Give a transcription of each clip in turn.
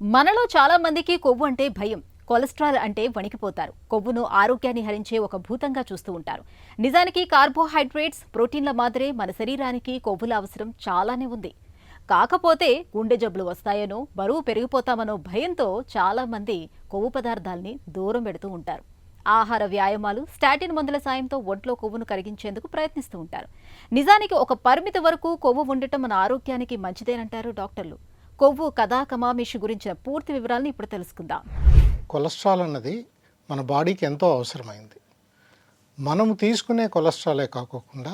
మనలో చాలా మందికి కొవ్వు అంటే భయం. కొలెస్ట్రాల్ అంటే వణికిపోతారు. కొవ్వును ఆరోగ్యాన్ని హరించే ఒక భూతంగా చూస్తూ ఉంటారు. నిజానికి కార్బోహైడ్రేట్స్, ప్రోటీన్ల మాదిరే మన శరీరానికి కొవ్వుల అవసరం చాలానే ఉంది. కాకపోతే గుండె జబ్బులు వస్తాయనో, బరువు పెరిగిపోతామనో భయంతో చాలా మంది కొవ్వు పదార్థాల్ని దూరం పెడుతూ ఉంటారు. ఆహార వ్యాయామాలు, స్టాటిన్ మందుల సాయంతో ఒంట్లో కొవ్వును కరిగించేందుకు ప్రయత్నిస్తూ ఉంటారు. నిజానికి ఒక పరిమితి వరకు కొవ్వు ఉండటం మన ఆరోగ్యానికి మంచిదేనంటారు డాక్టర్లు. కొవ్వు కథా కమామిషి గురించిన పూర్తి వివరాలను ఇప్పుడు తెలుసుకుందాం. కొలెస్ట్రాల్ అన్నది మన బాడీకి ఎంతో అవసరమైంది. మనము తీసుకునే కొలెస్ట్రాలే కాకుండా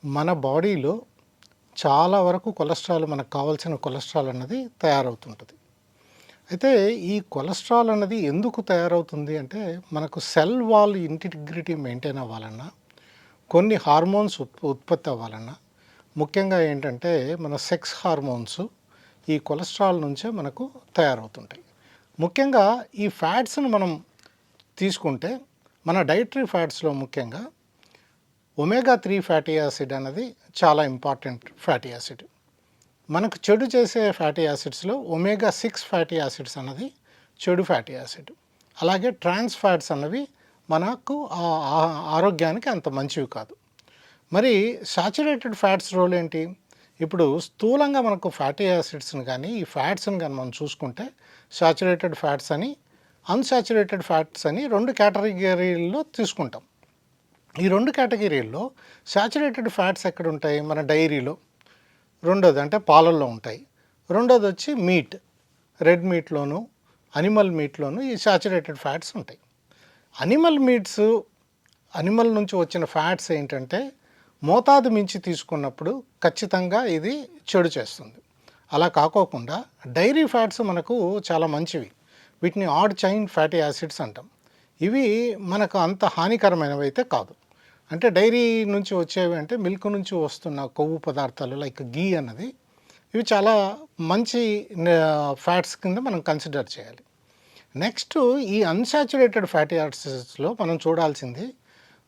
మన బాడీలో చాలా వరకు కొలెస్ట్రాల్, మనకు కావాల్సిన కొలెస్ట్రాల్ అన్నది తయారవుతుంటుంది. అయితే ఈ కొలెస్ట్రాల్ అన్నది ఎందుకు తయారవుతుంది అంటే, మనకు సెల్ వాల్ ఇంటిగ్రిటీ మెయింటైన్ అవ్వాలన్నా, కొన్ని హార్మోన్స్ ఉత్పత్తి అవ్వాలన్నా, ముఖ్యంగా ఏంటంటే మన సెక్స్ హార్మోన్స్ ఈ కొలెస్ట్రాల్ నుంచే మనకు తయారవుతుంటాయి. ముఖ్యంగా ఈ ఫ్యాట్స్ను మనం తీసుకుంటే మన డైటరీ ఫ్యాట్స్లో ముఖ్యంగా ఒమేగా 3 ఫ్యాటీ యాసిడ్ అనేది చాలా ఇంపార్టెంట్ ఫ్యాటీ యాసిడ్. మనకు చెడు చేసే ఫ్యాటీ యాసిడ్స్లో ఒమేగా 6 ఫ్యాటీ యాసిడ్స్ అన్నది చెడు ఫ్యాటీ యాసిడ్. అలాగే ట్రాన్స్ ఫ్యాట్స్ అన్నవి మనకు ఆరోగ్యానికి అంత మంచివి కాదు. మరి సాచురేటెడ్ ఫ్యాట్స్ రోల్ ఏంటి? ఇప్పుడు స్థూలంగా మనకు ఫ్యాటీ యాసిడ్స్ని కానీ ఈ ఫ్యాట్స్ని కానీ మనం చూసుకుంటే సాచురేటెడ్ ఫ్యాట్స్ అని, అన్సాచురేటెడ్ ఫ్యాట్స్ అని 2 కేటగిరీల్లో తీసుకుంటాం. ఈ 2 కేటగిరీల్లో సాచురేటెడ్ ఫ్యాట్స్ ఎక్కడ ఉంటాయి? మన డైరీలో. రెండోది అంటే పాలల్లో ఉంటాయి. రెండోది వచ్చి మీట్, రెడ్ మీట్లోను, అనిమల్ మీట్లోను ఈ సాచురేటెడ్ ఫ్యాట్స్ ఉంటాయి. అనిమల్ నుంచి వచ్చిన ఫ్యాట్స్ ఏంటంటే మోతాదు మించి తీసుకున్నప్పుడు ఖచ్చితంగా ఇది చెడు చేస్తుంది. అలా కాకోకుండా డైరీ ఫ్యాట్స్ మనకు చాలా మంచివి. వీటిని ఆడ్ చైన్ ఫ్యాటీ యాసిడ్స్ అంటాం. ఇవి మనకు అంత హానికరమైనవి అయితే కాదు. అంటే డైరీ నుంచి వచ్చేవి అంటే మిల్క్ నుంచి వస్తున్న కొవ్వు పదార్థాలు లైక్ గీ అన్నది, ఇవి చాలా మంచి ఫ్యాట్స్ కింద మనం కన్సిడర్ చేయాలి. నెక్స్ట్ ఈ అన్సాచురేటెడ్ ఫ్యాటీ యాసిడ్స్లో మనం చూడాల్సింది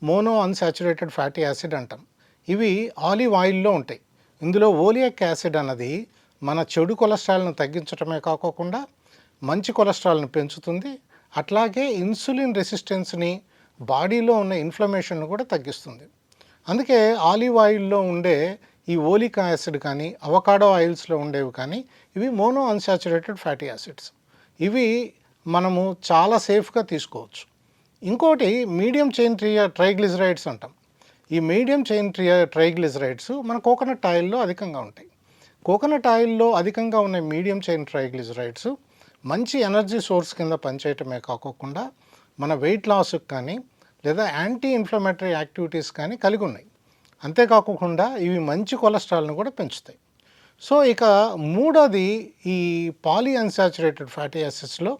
మోనో అన్సాచురేటెడ్ ఫ్యాటీ యాసిడ్ అంటాం. ఇవి ఆలివ్ ఆయిల్లో ఉంటాయి. ఇందులో ఓలియక్ యాసిడ్ అన్నది మన చెడు కొలెస్ట్రాల్ను తగ్గించడమే కాకుండా మంచి కొలెస్ట్రాల్ను పెంచుతుంది. అట్లాగే ఇన్సులిన్ రెసిస్టెన్స్ని, బాడీలో ఉన్న ఇన్ఫ్లమేషన్ను కూడా తగ్గిస్తుంది. అందుకే ఆలివ్ ఆయిల్లో ఉండే ఈ ఓలిక్ యాసిడ్ కానీ, అవకాడో ఆయిల్స్లో ఉండేవి కానీ, ఇవి మోనో అన్సాచురేటెడ్ ఫ్యాటీ యాసిడ్స్. ఇవి మనము చాలా సేఫ్గా తీసుకోవచ్చు. ఇంకోటి మీడియం చైన్ ట్రైగ్లిజరైడ్స్ అంటాం. ఈ మీడియం చైన్ ట్రైగ్లిజరైడ్స్ మన కోకోనట్ ఆయిల్లో అధికంగా ఉంటాయి. కోకోనట్ ఆయిల్లో అధికంగా ఉన్న మీడియం చైన్ ట్రైగ్లిజరైడ్స్ మంచి ఎనర్జీ సోర్స్ కింద పనిచేయటమే కాకుండా మన వెయిట్ లాస్కి కానీ లేదా యాంటీ ఇన్ఫ్లమేటరీ యాక్టివిటీస్ కానీ కలిగి ఉన్నాయి. అంతేకాకుండా ఇవి మంచి కొలెస్ట్రాల్ను కూడా పెంచుతాయి. సో ఇక మూడోది ఈ పాలీ అన్సాచురేటెడ్ ఫ్యాటీ యాసిడ్స్లో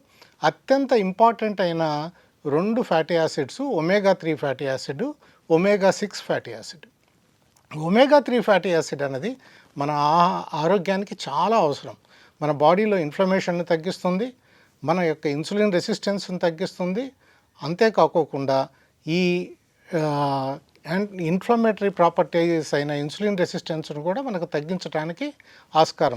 అత్యంత ఇంపార్టెంట్ అయిన 2 fatty acids omega 3 fatty acid, omega 6 fatty acid. Omega 3 fatty acid అనేది మన ఆరోగ్యానికి చాలా అవసరం. మన బాడీలో ఇన్ఫ్లమేషన్ను తగ్గిస్తుంది, మన యొక్క ఇన్సులిన్ రెసిస్టెన్స్ని తగ్గిస్తుంది. అంతేకాకుండా ఈ ఇన్ఫ్లమేటరీ ప్రాపర్టీస్ అయిన ఇన్సులిన్ రెసిస్టెన్స్ను కూడా మనకు తగ్గించడానికి ఆస్కారం